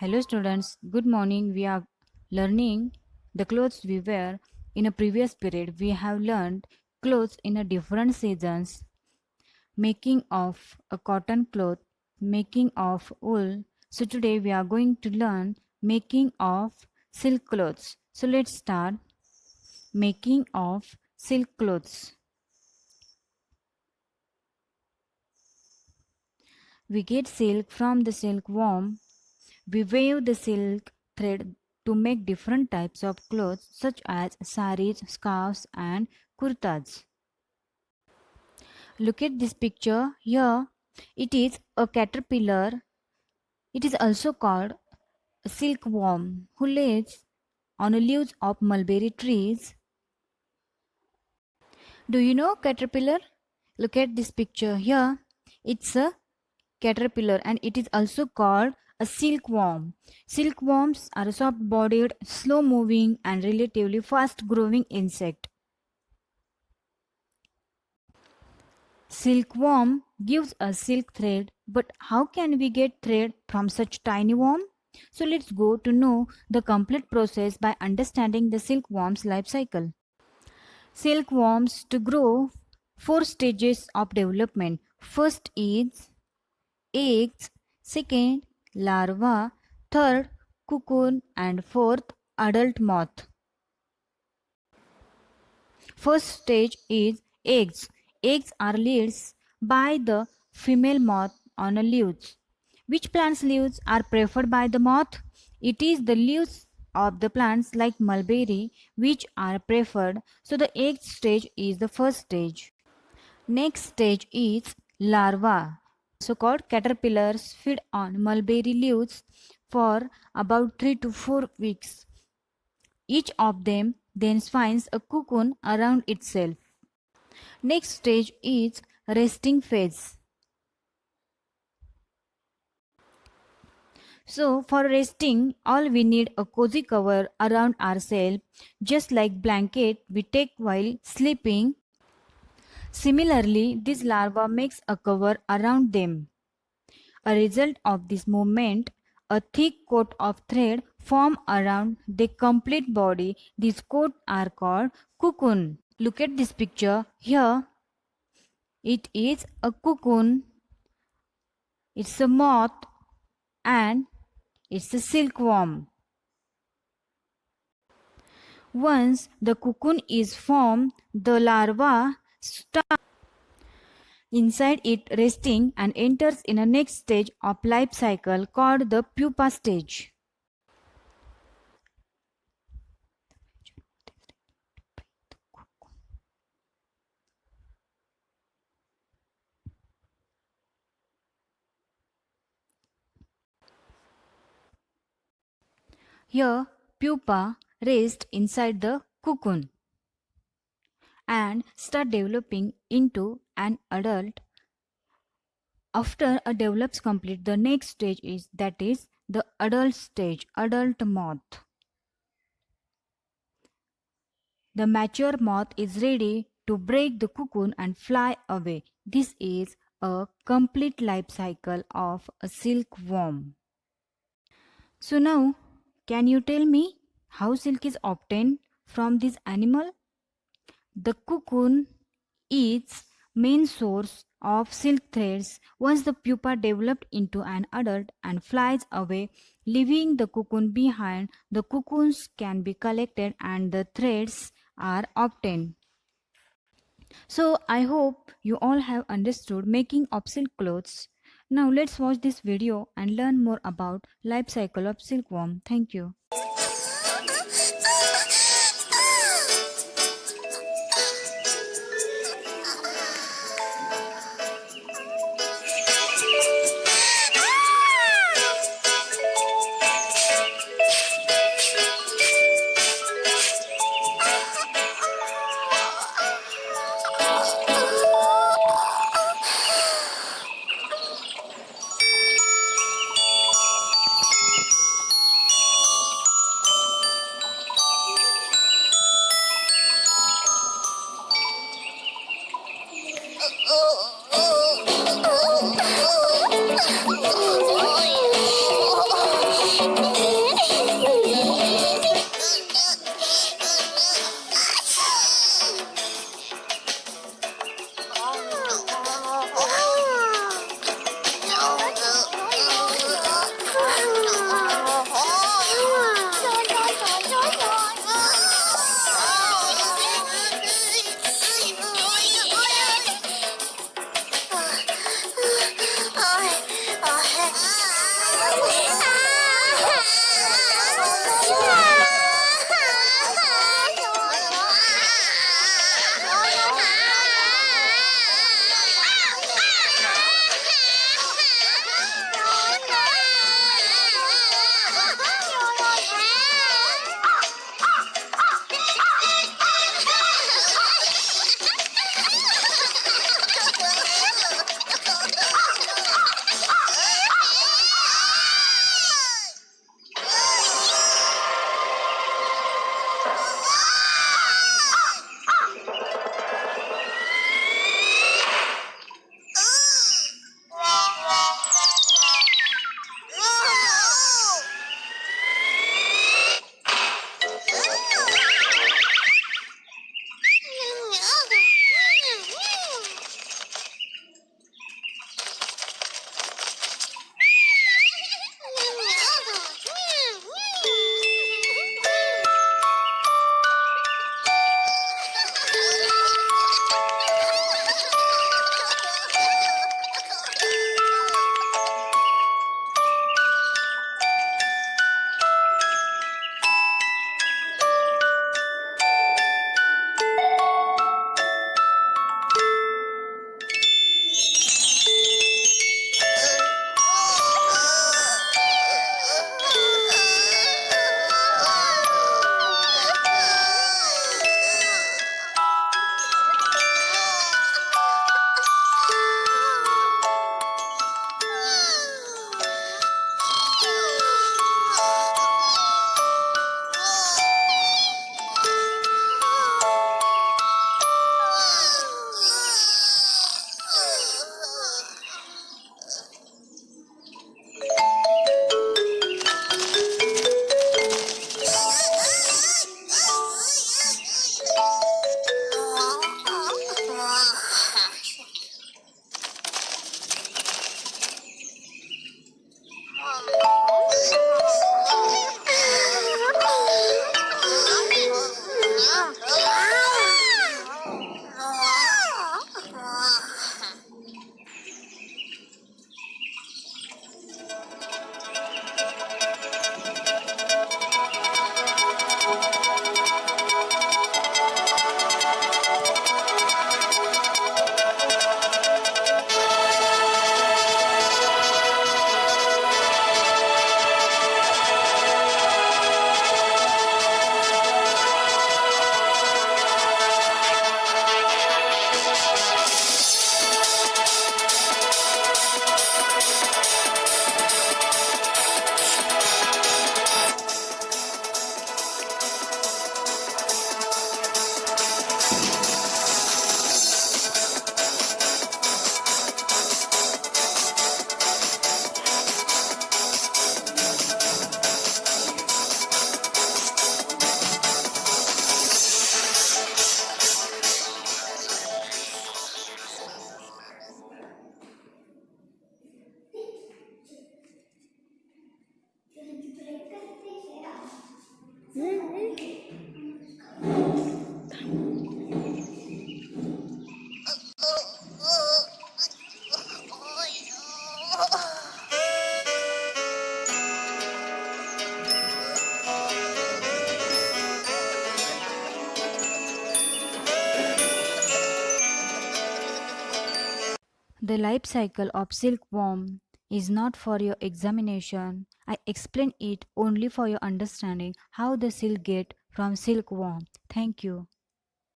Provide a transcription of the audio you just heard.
Hello students, good morning. We are learning the clothes we wear. In a previous period, we have learned clothes in a different seasons, making of a cotton cloth, making of wool. So today we are going to learn making of silk clothes. So let's start making of silk clothes. We get silk from the silkworm. We weave the silk thread to make different types of clothes such as saris, scarves and kurtas. Look at this picture here. It is a caterpillar. It is also called a silkworm who lives on the leaves of mulberry trees. Do you know caterpillar? Look at this picture here. It's a caterpillar and it is also called a silkworm. Silkworms are a soft-bodied, slow-moving and relatively fast-growing insect. Silkworm gives us silk thread, but how can we get thread from such tiny worm? So let's go to know the complete process by understanding the silkworm's life cycle. Silkworms to grow, four stages of development. First is eggs, second larva, third cocoon and fourth adult moth. First stage is eggs. Eggs are laid by the female moth on a leaves. Which plant's leaves are preferred by the moth? It is the leaves of the plants like mulberry which are preferred. So the egg stage is the first stage. Next stage is larva. So called caterpillars feed on mulberry leaves for about 3 to 4 weeks. Each of them then finds a cocoon around itself. Next stage is resting phase. So for resting, all we need a cozy cover around ourselves, just like blanket we take while sleeping. Similarly, this larva makes a cover around them. A result of this movement, a thick coat of thread form around the complete body. These coats are called cocoon. Look at this picture here. It is a cocoon. It's a moth and it's a silkworm. Once the cocoon is formed, the larva starts inside it resting and enters in a next stage of life cycle called the pupa stage. Here, pupa rests inside the cocoon and start developing into an adult. After a develops complete, the next stage is that is the adult stage, adult moth. The mature moth is ready to break the cocoon and fly away. This is a complete life cycle of a silkworm. So now, can you tell me how silk is obtained from this animal? The cocoon is main source of silk threads. Once the pupa developed into an adult and flies away, leaving the cocoon behind, the cocoons can be collected and the threads are obtained. So I hope you all have understood making of silk clothes. Now let's watch this video and learn more about life cycle of silkworm. Thank you. The life cycle of silkworm is not for your examination. I explain it only for your understanding how the silk get from silkworm. Thank you.